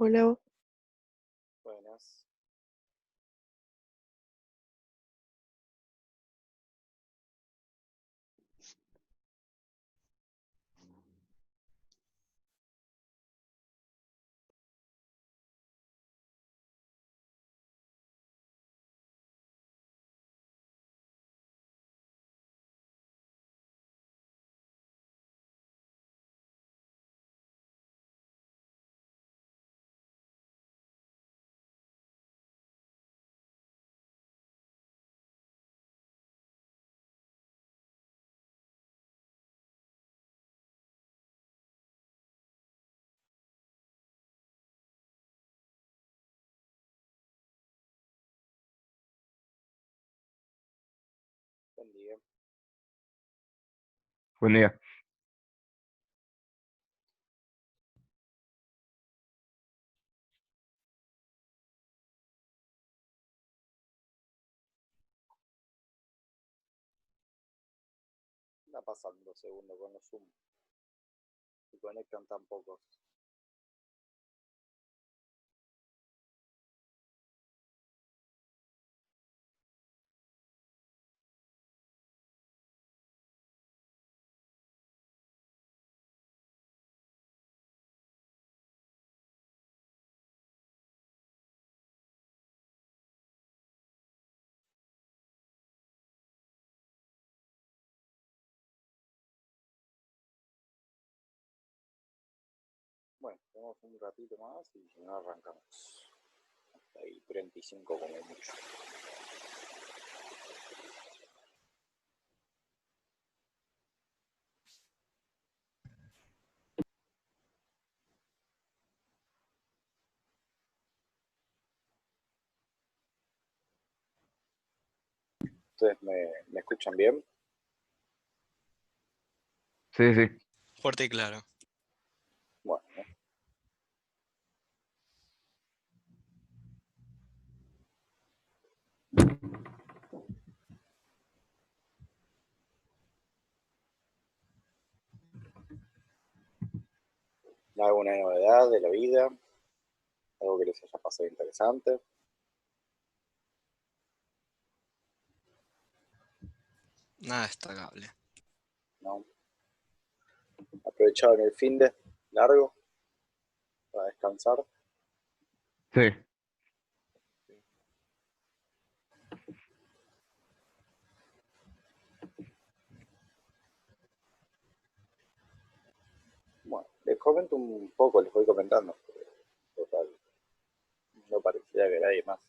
Hola, Buenas. Buen día. Buen día. Anda pasando segundo con los Zoom. Y conectan tan pocos. Bueno, tenemos un ratito más y si no arrancamos. Hasta ahí 35 como mucho. ¿Ustedes me escuchan bien? Sí, sí. Fuerte y claro. Bueno. ¿Alguna novedad de la vida? ¿Algo que les haya pasado interesante? Nada destacable. ¿No? ¿Aprovecharon el fin de largo para descansar? Sí. Bueno, les comento un poco, les voy comentando. Total, no parecía que nadie más.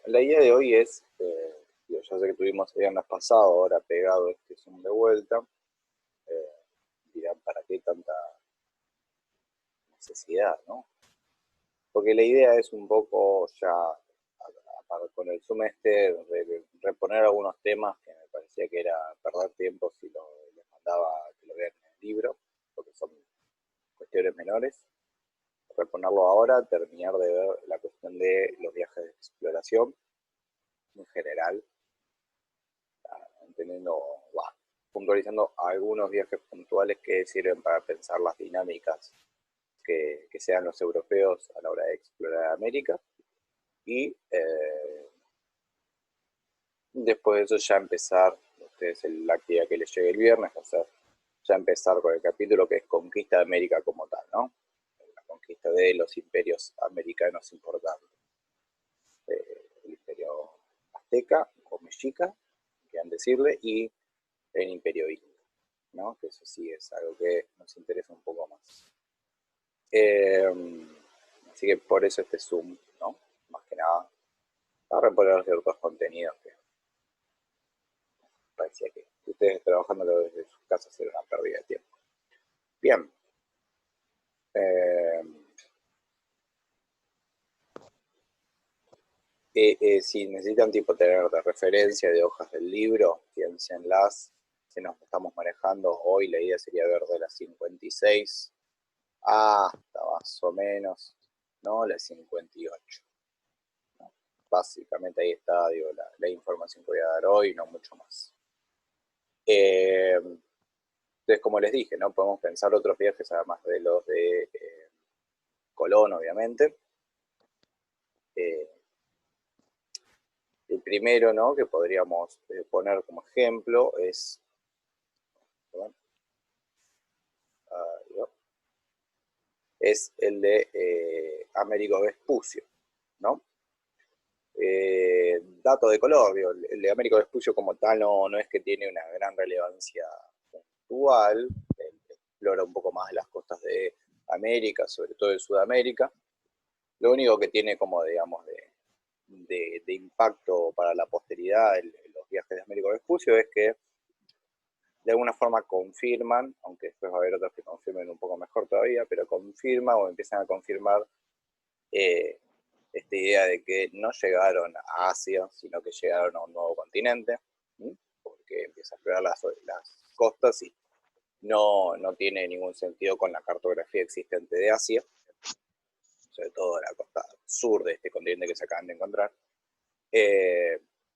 La idea de hoy es, ya sé que tuvimos el viernes pasado, ahora pegado este Zoom de vuelta, dirán, ¿para qué tanta necesidad, no? Porque la idea es un poco ya, con el Zoom este, reponer algunos temas que me parecía que era perder tiempo si les mandaba que lo vean en el libro, porque son cuestiones menores. Reponerlo ahora, terminar de ver la cuestión de los viajes de exploración en general, entendiendo, puntualizando algunos viajes puntuales que sirven para pensar las dinámicas que sean los europeos a la hora de explorar América. Y después de eso ya empezar, ustedes la actividad que les llegue el viernes, o sea, ya empezar con el capítulo que es Conquista de América como tal, ¿no? La conquista de los imperios americanos importantes. El imperio azteca o mexica, quieran decirle, y el imperio inca, ¿no? Que eso sí es algo que nos interesa un poco más. Así que por eso este Zoom, ¿no? Más que nada, para reponer ciertos contenidos que parecía que ustedes trabajándolo desde sus casas era una pérdida de tiempo. Bien. Si necesitan tipo tener de referencia de hojas del libro, piénsenlas. Si nos estamos manejando hoy, la idea sería ver de las 56 hasta más o menos, ¿no? Las 58. ¿No? Básicamente ahí está, digo, la información que voy a dar hoy, no mucho más. Entonces, como les dije, ¿no? Podemos pensar otros viajes además de los de Colón, obviamente. El primero, ¿no? Que podríamos poner como ejemplo es, es el de Américo Vespucio, ¿no? Dato de color, digo, el de Américo Vespucio como tal no es que tiene una gran relevancia puntual, explora un poco más las costas de América, sobre todo de Sudamérica. Lo único que tiene como, digamos, de impacto para la posteridad en los viajes de Américo Vespucio es que de alguna forma confirman, aunque después va a haber otros que confirmen un poco mejor todavía, pero confirman o empiezan a confirmar esta idea de que no llegaron a Asia, sino que llegaron a un nuevo continente, ¿sí? Porque empieza a explorar las costas y no tiene ningún sentido con la cartografía existente de Asia, sobre todo la costa sur de este continente que se acaban de encontrar,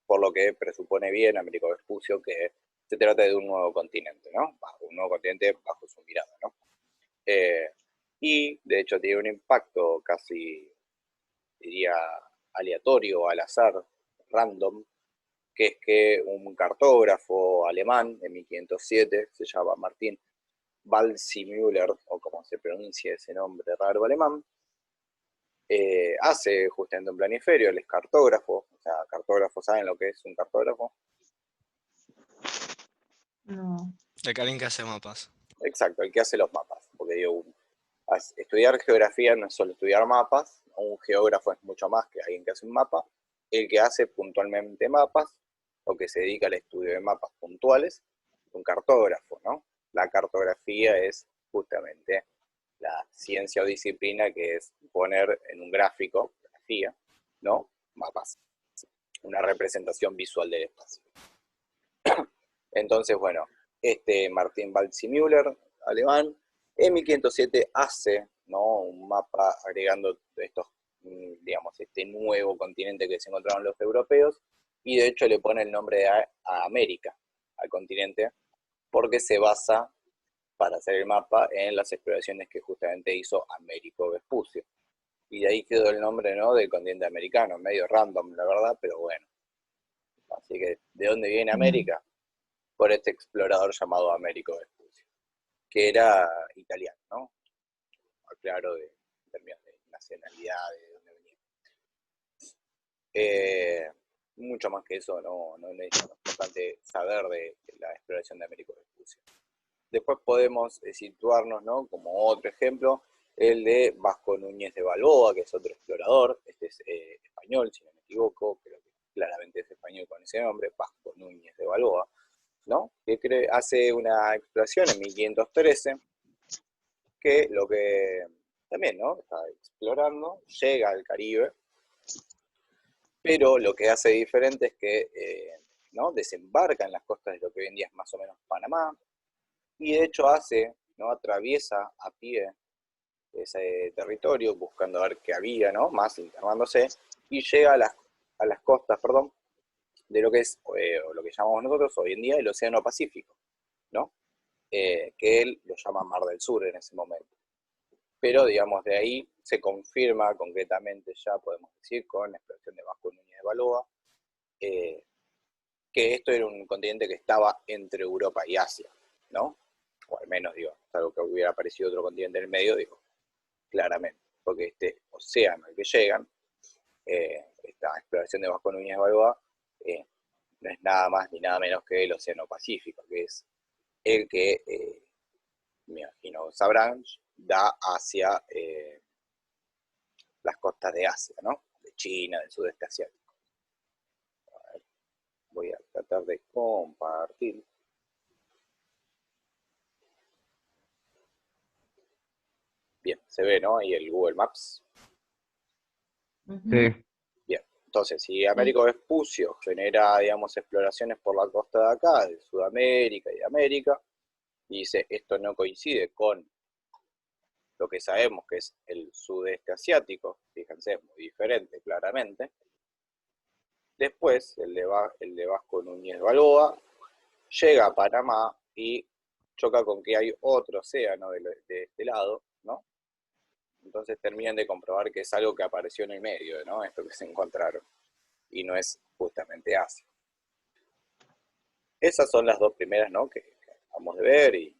por lo que presupone bien Américo Vespucio que se trata de un nuevo continente, ¿no? Un nuevo continente bajo su mirada, ¿no? Y de hecho tiene un impacto casi, diría, aleatorio, al azar, random, que es que un cartógrafo alemán de 1507, se llama Martin Waldseemüller, o como se pronuncia ese nombre raro alemán, hace justamente un planiferio, él es cartógrafo, o sea, cartógrafos, ¿saben lo que es un cartógrafo? No. De alguien que hace mapas. Exacto, el que hace los mapas, porque digo, estudiar geografía no es solo estudiar mapas, un geógrafo es mucho más que alguien que hace un mapa, el que hace puntualmente mapas, o que se dedica al estudio de mapas puntuales, un cartógrafo, ¿no? La cartografía es justamente la ciencia o disciplina que es poner en un gráfico, grafía, ¿no? Mapas, una representación visual del espacio. Entonces, bueno, Martin Waldseemüller, alemán, en 1507 hace, ¿no? Un mapa agregando estos, digamos, este nuevo continente que se encontraron los europeos, y de hecho le pone el nombre a América, al continente, porque se basa para hacer el mapa en las exploraciones que justamente hizo Américo Vespucio. Y de ahí quedó el nombre, ¿no? Del continente americano, medio random, la verdad, pero bueno. Así que, ¿de dónde viene América? Por este explorador llamado Américo Vespucio, que era italiano, ¿no? Aclaro en términos de nacionalidad, de dónde venía. Mucho más que eso no es importante saber de la exploración de Américo Vespucio. Después podemos situarnos, ¿no? Como otro ejemplo, el de Vasco Núñez de Balboa, que es otro explorador, este es español, si no me equivoco, pero que claramente es español con ese nombre, Vasco Núñez de Balboa, ¿no? Que hace una exploración en 1513, que lo que también, ¿no? Está explorando, llega al Caribe, pero lo que hace diferente es que ¿no? Desembarca en las costas de lo que hoy en día es más o menos Panamá, y de hecho ¿no? Atraviesa a pie ese territorio buscando a ver qué había, ¿no? Más internándose, y llega a las costas, perdón, de lo que es, o lo que llamamos nosotros hoy en día el Océano Pacífico, ¿no? Que él lo llama Mar del Sur en ese momento. Pero, digamos, de ahí se confirma concretamente ya, podemos decir, con la exploración de Vasco Núñez de Balboa, que esto era un continente que estaba entre Europa y Asia, ¿no? O al menos, digo, algo que hubiera aparecido otro continente en el medio, digo, claramente, porque este océano al que llegan, esta exploración de Vasco Núñez de Balboa, no es nada más ni nada menos que el Océano Pacífico, que es el que, me imagino sabrán, da hacia las costas de Asia, ¿no? De China, del sudeste asiático. A ver, voy a tratar de compartir. Bien, se ve, ¿no? Ahí el Google Maps. Sí, Bien, entonces, si Américo Vespucio genera, digamos, exploraciones por la costa de acá, de Sudamérica y de América, y dice, esto no coincide con lo que sabemos que es el sudeste asiático, fíjense, es muy diferente claramente. Después, el de Vasco Núñez de Balboa llega a Panamá y choca con que hay otro océano de este lado, ¿no? Entonces terminan de comprobar que es algo que apareció en el medio, ¿no? Esto que se encontraron, y no es justamente Asia. Esas son las dos primeras, ¿no? que acabamos de ver y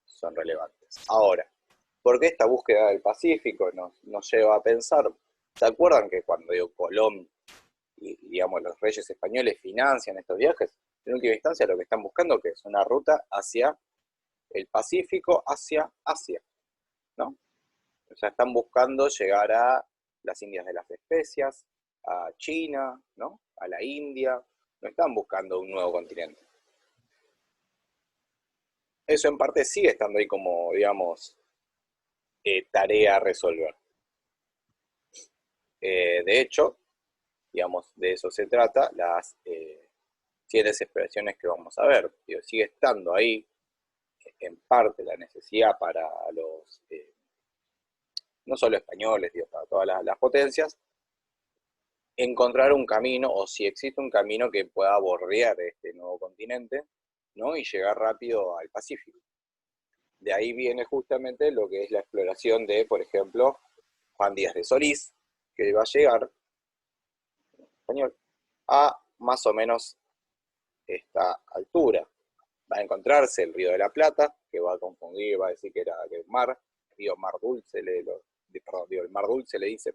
son relevantes. Ahora, ¿por qué esta búsqueda del Pacífico nos lleva a pensar? ¿Se acuerdan que cuando Colón y, digamos, los reyes españoles financian estos viajes? En última instancia lo que están buscando que es una ruta hacia el Pacífico, hacia Asia, ¿no? O sea, están buscando llegar a las Indias de las Especias, a China, ¿no? A la India. No están buscando un nuevo continente. Eso en parte sigue estando ahí como, digamos, tarea a resolver. De hecho, digamos, de eso se trata las 7 exploraciones que vamos a ver. Digo, sigue estando ahí, en parte, la necesidad para los, no solo españoles, digo, para todas las potencias, encontrar un camino, o si existe un camino que pueda bordear este nuevo continente, ¿no? Y llegar rápido al Pacífico. De ahí viene justamente lo que es la exploración de, por ejemplo, Juan Díaz de Solís, que va a llegar, en español, a más o menos esta altura. Va a encontrarse el Río de la Plata, que va a confundir, va a decir que era el mar, río Mar Dulce, perdón, el Mar Dulce le dice,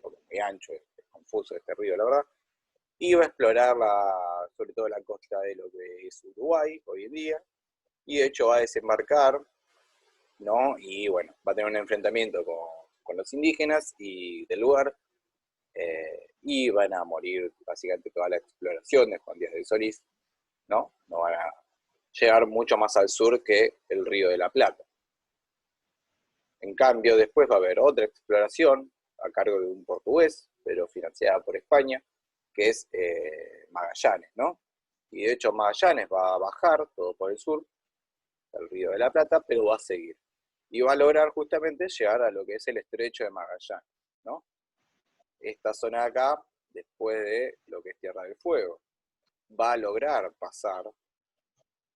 porque es muy ancho, es confuso este río, la verdad. Y va a explorar sobre todo la costa de lo que es Uruguay hoy en día, y de hecho va a desembarcar, ¿no? Y bueno, va a tener un enfrentamiento con los indígenas y del lugar, y van a morir básicamente toda la exploración de Juan Díaz de Solís, ¿no? No van a llegar mucho más al sur que el Río de la Plata. En cambio, después va a haber otra exploración a cargo de un portugués, pero financiada por España, que es Magallanes, ¿no? Y de hecho Magallanes va a bajar todo por el sur, el Río de la Plata, pero va a seguir. Y va a lograr justamente llegar a lo que es el estrecho de Magallanes, ¿no? Esta zona de acá, después de lo que es Tierra del Fuego, va a lograr pasar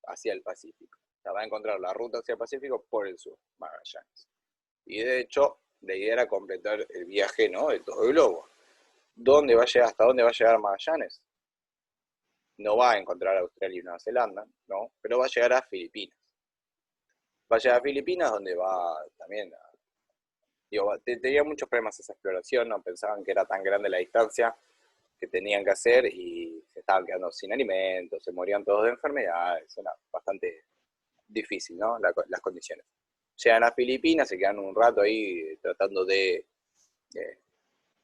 hacia el Pacífico. O sea, va a encontrar la ruta hacia el Pacífico por el sur, Magallanes. Y de hecho, la idea era completar el viaje, ¿no? De todo el globo. ¿Dónde va a llegar, hasta dónde va a llegar Magallanes? No va a encontrar Australia y Nueva Zelanda, ¿no? Pero va a llegar a Filipinas. Va a llegar a Filipinas, donde va también digo, tenía muchos problemas esa exploración, no pensaban que era tan grande la distancia que tenían que hacer y se estaban quedando sin alimentos, se morían todos de enfermedades, era bastante difícil, ¿no? Las condiciones. Llegan a Filipinas, se quedan un rato ahí tratando de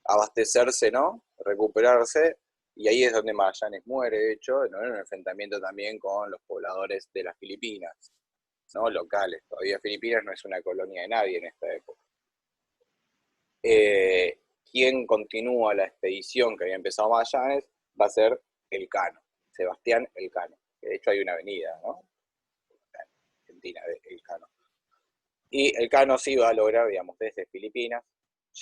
abastecerse, ¿no? Recuperarse, y ahí es donde Magallanes muere, de hecho, ¿no? En un enfrentamiento también con los pobladores de las Filipinas, ¿no? Locales. Todavía Filipinas no es una colonia de nadie en esta época. Quien continúa la expedición que había empezado Magallanes va a ser Elcano, Sebastián Elcano, que de hecho hay una avenida, ¿no? En Argentina, de Elcano. Y Elcano sí va a lograr, digamos, desde Filipinas,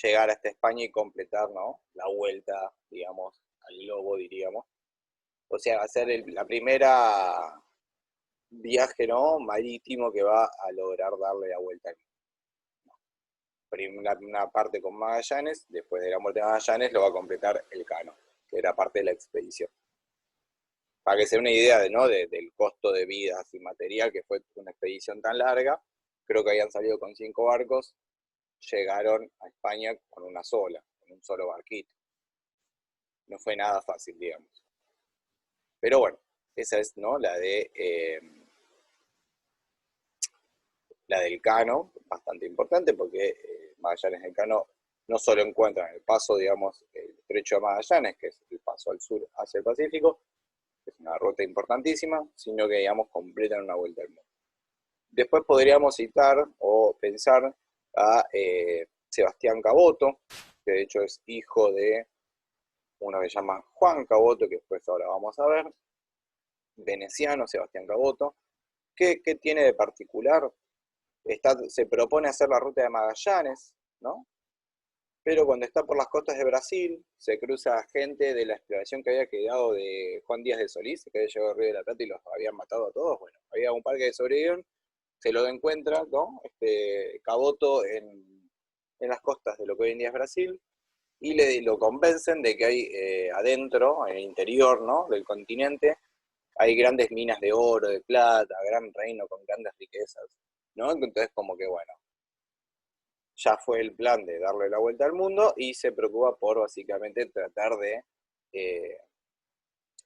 llegar hasta España y completar, ¿no? La vuelta, digamos, al globo, diríamos. O sea, va a ser la primera viaje, ¿no? Marítimo que va a lograr darle la vuelta al una parte con Magallanes, después de la muerte de Magallanes lo va a completar Elcano, que era parte de la expedición. Para que se dé una idea del costo de vidas y material que fue una expedición tan larga, creo que habían salido con 5 barcos, llegaron a España con una sola, con un solo barquito. No fue nada fácil, digamos. Pero bueno, esa es, ¿no? La del Cano, bastante importante porque Magallanes y Elcano no solo encuentran el paso, digamos, el estrecho de Magallanes, que es el paso al sur hacia el Pacífico, que es una ruta importantísima, sino que, digamos, completan una vuelta al mundo. Después podríamos citar o pensar a Sebastián Caboto, que de hecho es hijo de uno que se llama Juan Caboto, que después ahora vamos a ver, veneciano, Sebastián Caboto. ¿Qué tiene de particular? Se propone hacer la ruta de Magallanes, ¿no? pero cuando está por las costas de Brasil, se cruza gente de la exploración que había quedado de Juan Díaz de Solís, que había llegado al Río de la Plata y los habían matado a todos. Bueno, había un par que sobrevivieron, se lo encuentra, ¿no? Caboto en las costas de lo que hoy en día es Brasil, y lo convencen de que hay adentro, en el interior, ¿no?, del continente, hay grandes minas de oro, de plata, gran reino con grandes riquezas, ¿no? Entonces como que bueno, ya fue el plan de darle la vuelta al mundo y se preocupa por básicamente tratar de eh,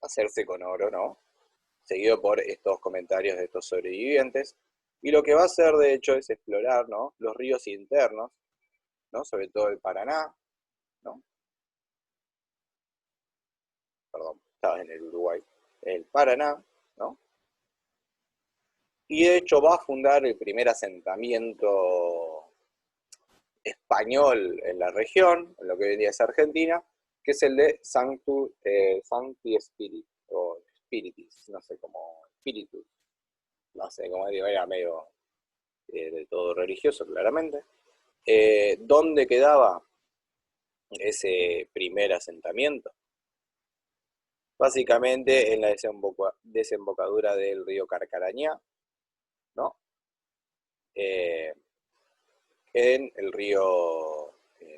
hacerse con oro, ¿no? Seguido por estos comentarios de estos sobrevivientes. Y lo que va a hacer, de hecho, es explorar, ¿no?, los ríos internos, ¿no?, sobre todo el Paraná, ¿no? Perdón, estaba en el Uruguay. El Paraná, ¿no? Y de hecho va a fundar el primer asentamiento español en la región, en lo que hoy en día es Argentina, que es el de Sancti Spirit, o Spiritis, no sé cómo, Spiritus, no sé cómo digo, era medio de todo religioso, claramente. ¿Dónde quedaba ese primer asentamiento? Básicamente en la desembocadura del río Carcarañá, ¿no? En el río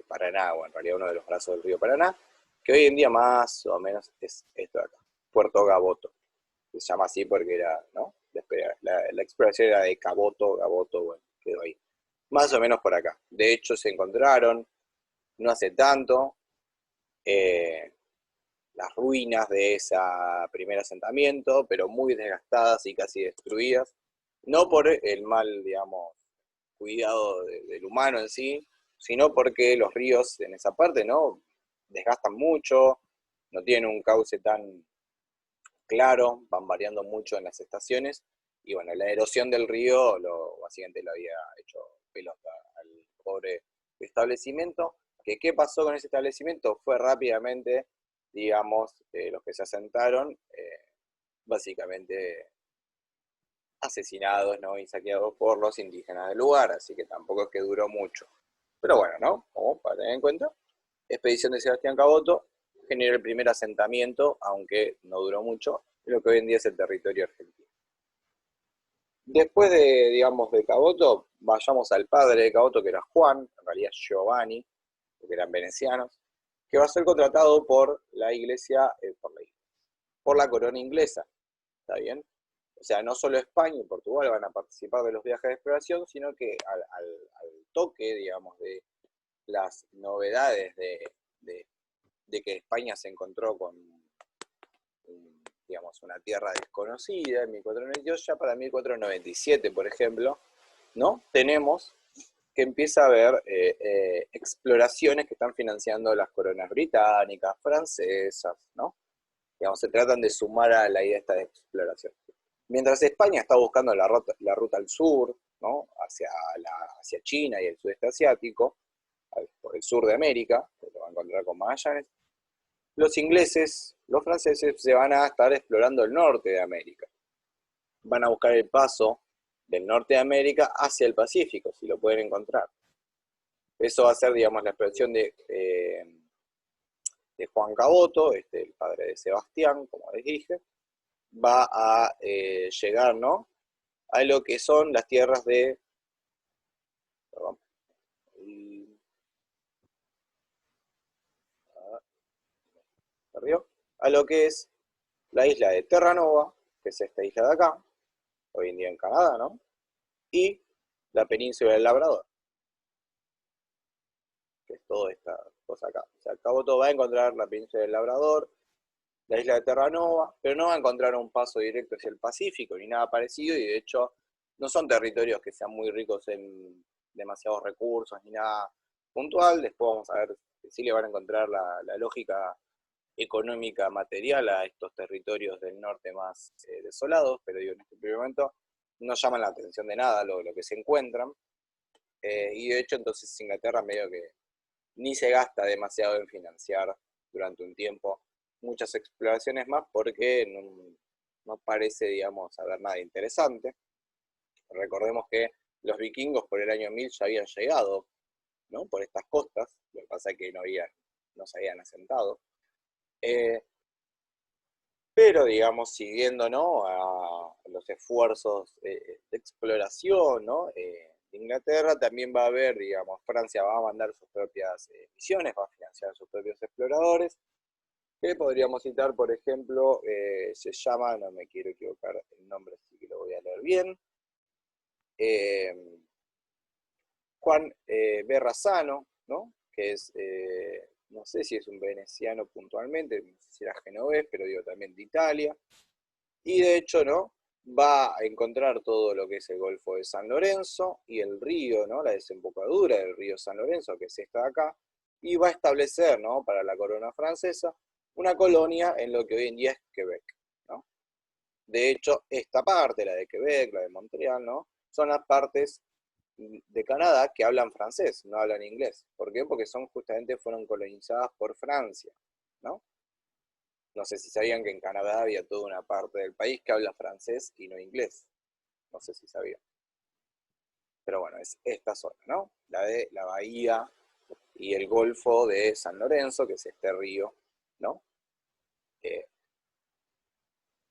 Paraná, o en realidad uno de los brazos del río Paraná, que hoy en día más o menos es esto de acá, Puerto Gaboto. Se llama así porque era, ¿no? La exploración era de Gaboto, bueno, quedó ahí. Más o menos por acá. De hecho, se encontraron, no hace tanto, las ruinas de ese primer asentamiento, pero muy desgastadas y casi destruidas. No por el mal, digamos, cuidado del humano en sí, sino porque los ríos en esa parte, ¿no?, desgastan mucho, no tienen un cauce tan claro, van variando mucho en las estaciones, y bueno, la erosión del río básicamente lo había hecho pelota al pobre establecimiento. ¿Qué pasó con ese establecimiento? Fue rápidamente, digamos, los que se asentaron, básicamente asesinados, ¿no?, y saqueados por los indígenas del lugar, así que tampoco es que duró mucho. Pero bueno, ¿no?, como para tener en cuenta, expedición de Sebastián Caboto generó el primer asentamiento, aunque no duró mucho, en lo que hoy en día es el territorio argentino. Después de, digamos, de Caboto, vayamos al padre de Caboto, que era Juan, en realidad Giovanni, porque eran venecianos, que va a ser contratado por la iglesia, por la corona inglesa, ¿está bien? O sea, no solo España y Portugal van a participar de los viajes de exploración, sino que al toque, digamos, de las novedades de que España se encontró con, digamos, una tierra desconocida en 1492, ya para 1497, por ejemplo, ¿no?, tenemos que empieza a haber exploraciones que están financiando las coronas británicas, francesas, ¿no? Digamos, se tratan de sumar a la idea esta de exploración. Mientras España está buscando la ruta al sur, ¿no?, hacia China y el sudeste asiático, por el sur de América, que lo va a encontrar con Magallanes, los ingleses, los franceses, se van a estar explorando el norte de América. Van a buscar el paso del norte de América hacia el Pacífico, si lo pueden encontrar. Eso va a ser, digamos, la exploración de Juan Caboto, el padre de Sebastián, como les dije. Va a llegar, ¿no?, a lo que son las tierras de... Perdón, a lo que es la isla de Terranova, que es esta isla de acá, hoy en día en Canadá, ¿no?, y la península del Labrador, que es toda esta cosa acá. O sea, Caboto va a encontrar la península del Labrador, la isla de Terranova, pero no va a encontrar un paso directo hacia el Pacífico, ni nada parecido, y de hecho no son territorios que sean muy ricos en demasiados recursos, ni nada puntual. Después vamos a ver que sí le van a encontrar la lógica económica material a estos territorios del norte más desolados, pero digo, en este primer momento no llaman la atención de nada lo que se encuentran, y de hecho entonces Inglaterra medio que ni se gasta demasiado en financiar durante un tiempo muchas exploraciones más, porque no parece, digamos, haber nada interesante. Recordemos que los vikingos por el año 1000 ya habían llegado, ¿no?, por estas costas. Lo que pasa pasa es que no se habían asentado. Pero, digamos, siguiendo, ¿no?, a los esfuerzos de exploración, ¿no?, de Inglaterra, también va a haber, digamos, Francia va a mandar sus propias misiones, va a financiar sus propios exploradores, que podríamos citar, por ejemplo, se llama, no me quiero equivocar el nombre, así que lo voy a leer bien, Juan Berrazano, ¿no?, que es, no sé si es un veneciano puntualmente, no sé si era genovés, pero digo también de Italia, y de hecho, ¿no?, va a encontrar todo lo que es el Golfo de San Lorenzo y el río, ¿no?, la desembocadura del río San Lorenzo, que es esta de acá, y va a establecer, ¿no?, para la corona francesa, una colonia en lo que hoy en día es Quebec, ¿no? De hecho, esta parte, la de Quebec, la de Montreal, ¿no?, son las partes de Canadá que hablan francés, no hablan inglés. ¿Por qué? Porque justamente fueron colonizadas por Francia, ¿no? No sé si sabían que en Canadá había toda una parte del país que habla francés y no inglés. No sé si sabían. Pero bueno, es esta zona, ¿no? La de la bahía y el Golfo de San Lorenzo, que es este río, ¿no?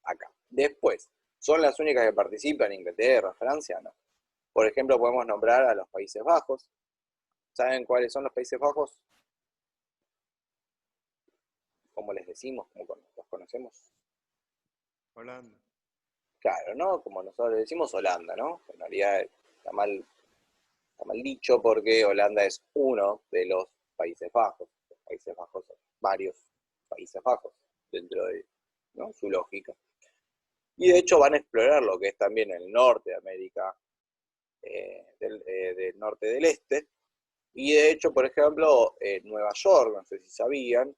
Acá. Después, ¿son las únicas que participan? Inglaterra, Francia, no. Por ejemplo, podemos nombrar a los Países Bajos. ¿Saben cuáles son los Países Bajos? ¿Cómo les decimos? ¿Cómo los conocemos? Holanda. Claro, ¿no? Como nosotros le decimos Holanda, ¿no? En realidad está mal dicho porque Holanda es uno de los Países Bajos. Los Países Bajos son varios Países Bajos dentro de, ¿no?, su lógica. Y de hecho van a explorar lo que es también el norte de América, del norte del este. Y de hecho, por ejemplo, Nueva York, no sé si sabían,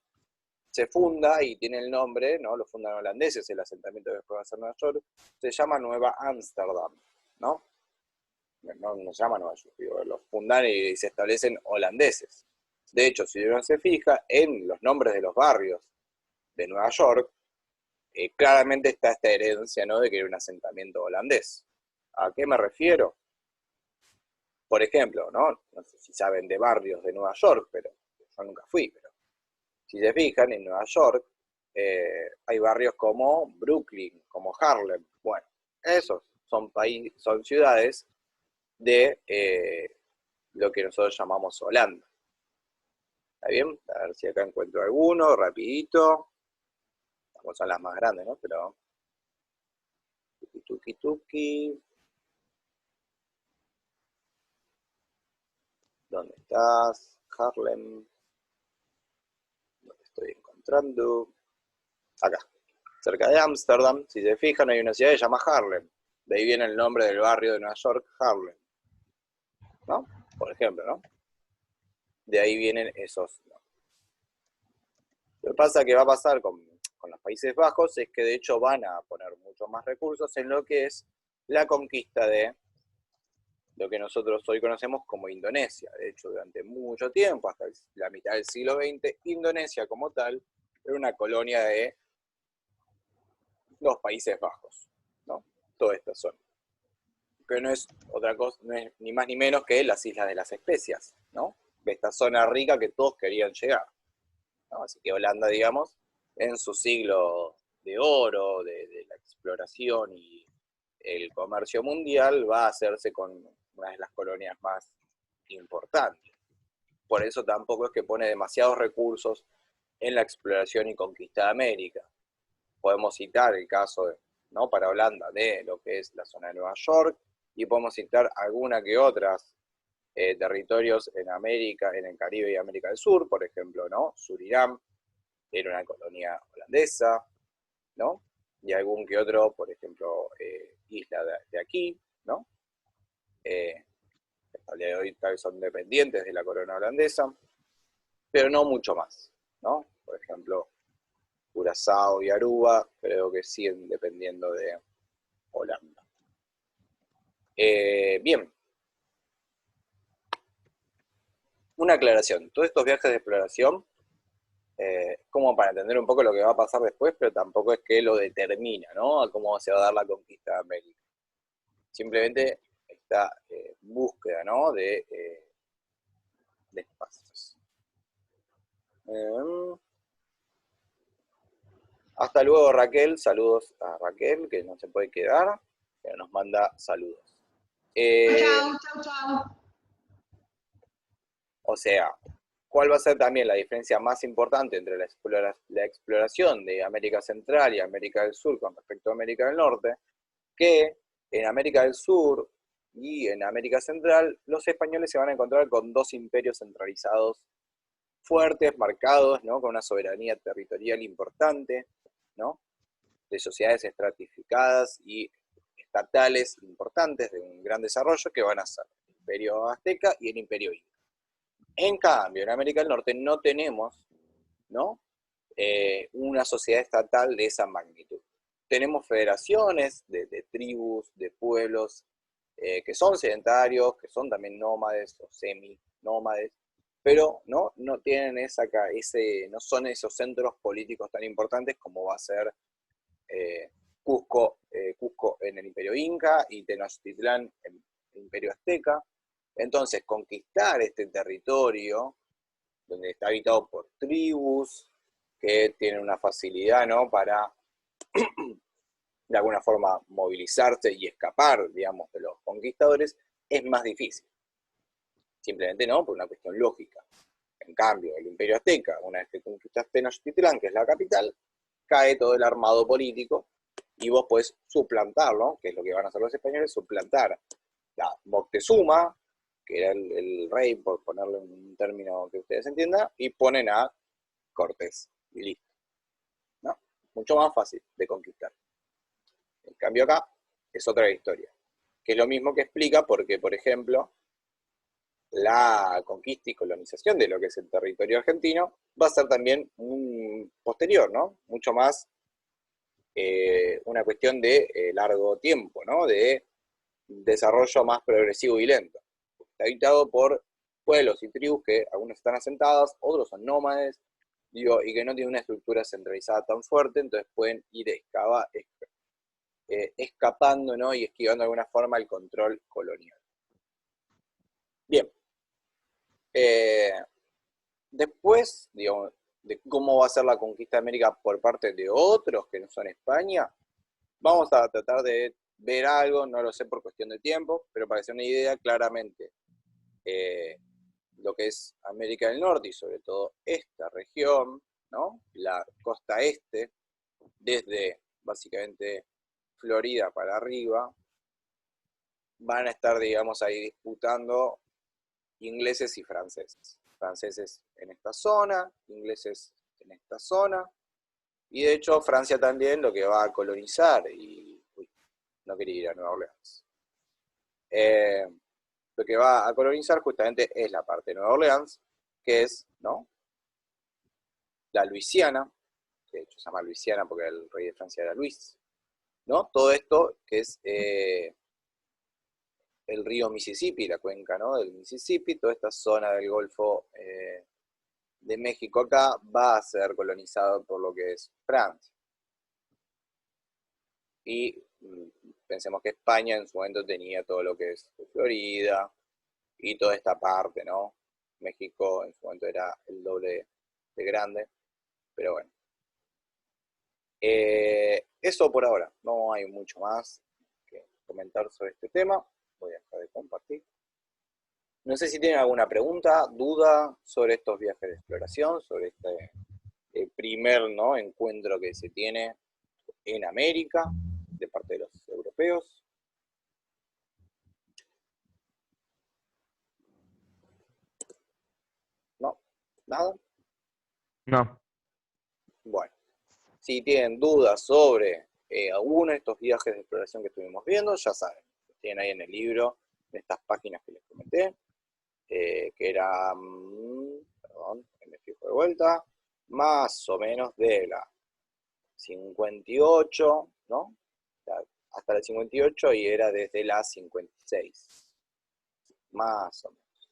se funda y tiene el nombre, ¿no?, lo fundan holandeses, el asentamiento que después va a ser Nueva York, se llama Nueva Ámsterdam, ¿no? No se llama Nueva York, digo, los fundan y se establecen holandeses. De hecho, si uno se fija en los nombres de los barrios de Nueva York, claramente está esta herencia, ¿no?, de que era un asentamiento holandés. ¿A qué me refiero? Por ejemplo, no sé si saben de barrios de Nueva York, pero yo nunca fui, pero si se fijan, en Nueva York hay barrios como Brooklyn, como Harlem. Bueno, esos son ciudades de lo que nosotros llamamos Holanda. ¿Está bien? A ver si acá encuentro alguno, rapidito. Como son las más grandes, ¿no? Pero tuki. ¿Dónde estás? Harlem. ¿Dónde estoy encontrando? Acá. Cerca de Ámsterdam, si se fijan, hay una ciudad que se llama Harlem. De ahí viene el nombre del barrio de Nueva York, Harlem, ¿no? Por ejemplo, ¿no? De ahí vienen esos, ¿no? Lo que pasa que va a pasar con los Países Bajos es que de hecho van a poner muchos más recursos en lo que es la conquista de lo que nosotros hoy conocemos como Indonesia. De hecho, durante mucho tiempo, hasta la mitad del siglo XX, Indonesia como tal era una colonia de los Países Bajos, ¿no? Toda esta zona. Que no es otra cosa, no es ni más ni menos que las Islas de las Especias, ¿no? De esta zona rica que todos querían llegar, ¿no? Así que Holanda, digamos, en su siglo de oro, de la exploración y el comercio mundial, va a hacerse con una de las colonias más importantes. Por eso tampoco es que pone demasiados recursos en la exploración y conquista de América. Podemos citar el caso, ¿no?, para Holanda, de lo que es la zona de Nueva York, y podemos citar alguna que otras territorios en América, en el Caribe y América del Sur, por ejemplo, ¿no? Surinam era una colonia holandesa, ¿no? Y algún que otro, por ejemplo, isla de aquí, ¿no? Hasta el día de hoy tal vez son dependientes de la corona holandesa, pero no mucho más, ¿no? Por ejemplo, Curazao y Aruba creo que siguen dependiendo de Holanda. Bien. Una aclaración. Todos estos viajes de exploración, como para entender un poco lo que va a pasar después, pero tampoco es que lo determina, ¿no?, a cómo se va a dar la conquista de América. Simplemente esta búsqueda, ¿no?, de espacios. Hasta luego, Raquel. Saludos a Raquel, que no se puede quedar, pero nos manda saludos. Chao, chao, chao. O sea, ¿cuál va a ser también la diferencia más importante entre la exploración de América Central y América del Sur con respecto a América del Norte? Que en América del Sur y en América Central los españoles se van a encontrar con dos imperios centralizados fuertes, marcados, ¿no? Con una soberanía territorial importante, ¿no? De sociedades estratificadas y estatales importantes de un gran desarrollo que van a ser el Imperio Azteca y el Imperio Inca. En cambio, en América del Norte no tenemos, ¿no? Una sociedad estatal de esa magnitud. Tenemos federaciones de tribus, de pueblos que son sedentarios, que son también nómades o semi-nómades, pero no tienen no son esos centros políticos tan importantes como va a ser Cusco en el Imperio Inca y Tenochtitlán en el Imperio Azteca. Entonces, conquistar este territorio, donde está habitado por tribus, que tienen una facilidad, ¿no?, para, de alguna forma, movilizarse y escapar, digamos, de los conquistadores, es más difícil. Simplemente no, por una cuestión lógica. En cambio, el Imperio Azteca, una vez que conquistas Tenochtitlán, que es la capital, cae todo el armado político y vos podés suplantarlo, que es lo que van a hacer los españoles, suplantar a Moctezuma, que era el rey, por ponerle un término que ustedes entiendan, y ponen a Cortés, y listo. ¿No? Mucho más fácil de conquistar. En cambio acá, es otra historia. Que es lo mismo que explica porque, por ejemplo, la conquista y colonización de lo que es el territorio argentino va a ser también posterior, ¿no? Mucho más una cuestión de largo tiempo, ¿no? De desarrollo más progresivo y lento. Está habitado por pueblos y tribus que algunos están asentados, otros son nómades, digo, y que no tienen una estructura centralizada tan fuerte, entonces pueden ir escapando, ¿no?, y esquivando de alguna forma el control colonial. Bien. Después, digamos, de cómo va a ser la conquista de América por parte de otros que no son España, vamos a tratar de ver algo, no lo sé por cuestión de tiempo, pero para hacer una idea, claramente, lo que es América del Norte y sobre todo esta región, ¿no?, la costa este, desde básicamente Florida para arriba, van a estar, digamos, ahí disputando ingleses y franceses. Franceses en esta zona, ingleses en esta zona, y de hecho Francia también lo que va a colonizar, y no quería ir a Nueva Orleans. Lo que va a colonizar justamente es la parte de Nueva Orleans, que es, ¿no?, la Luisiana, que de hecho se llama Luisiana porque el rey de Francia era Luis, ¿no? Todo esto que es el río Mississippi, la cuenca, ¿no?, del Mississippi, toda esta zona del Golfo de México acá va a ser colonizado por lo que es Francia. Y pensemos que España en su momento tenía todo lo que es Florida y toda esta parte, ¿no? México en su momento era el doble de grande, pero bueno. Eso por ahora, no hay mucho más que comentar sobre este tema. Voy a dejar de compartir. No sé si tienen alguna pregunta, duda sobre estos viajes de exploración, sobre este primer, ¿no?, encuentro que se tiene en América de parte de los europeos. ¿No? ¿Nada? No. Bueno, si tienen dudas sobre alguno de estos viajes de exploración que estuvimos viendo, ya saben, tienen ahí en el libro, en estas páginas que les comenté, que eran, perdón, me fijo de vuelta, más o menos de la 58, ¿no?, hasta la 58, y era desde la 56, más o menos.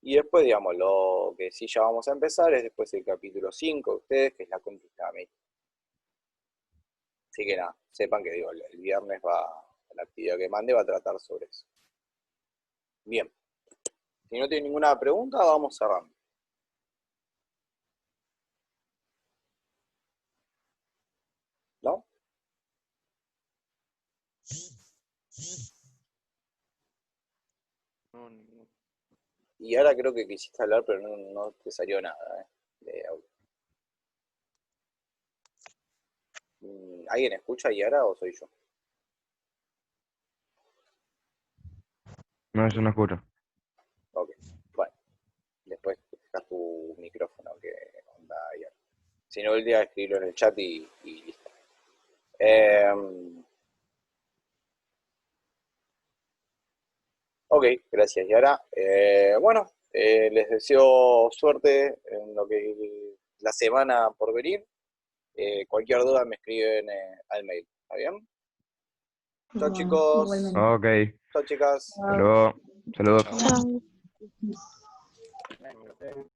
Y después, digamos, lo que sí ya vamos a empezar es después el capítulo 5 de ustedes, que es la conquista de América. Así que nada, sepan que, digo, el viernes la actividad que mande va a tratar sobre eso. Bien. Si no tienen ninguna pregunta, vamos cerrando. No, ninguno. Y ahora creo que quisiste hablar, pero no te salió nada, de audio. ¿Alguien escucha a Yara o soy yo? No, yo no escucho. Ok, bueno. Después dejas tu micrófono, que onda Yara. Si no, el día escribirlo en el chat y listo. Ok, gracias Yara. Bueno, les deseo suerte en lo que la semana por venir. Cualquier duda me escriben al mail. ¿Está bien? Chao Bueno, chicos. igualmente. Ok, Chao chicas. hasta luego. Saludos. Chao. Chao. No.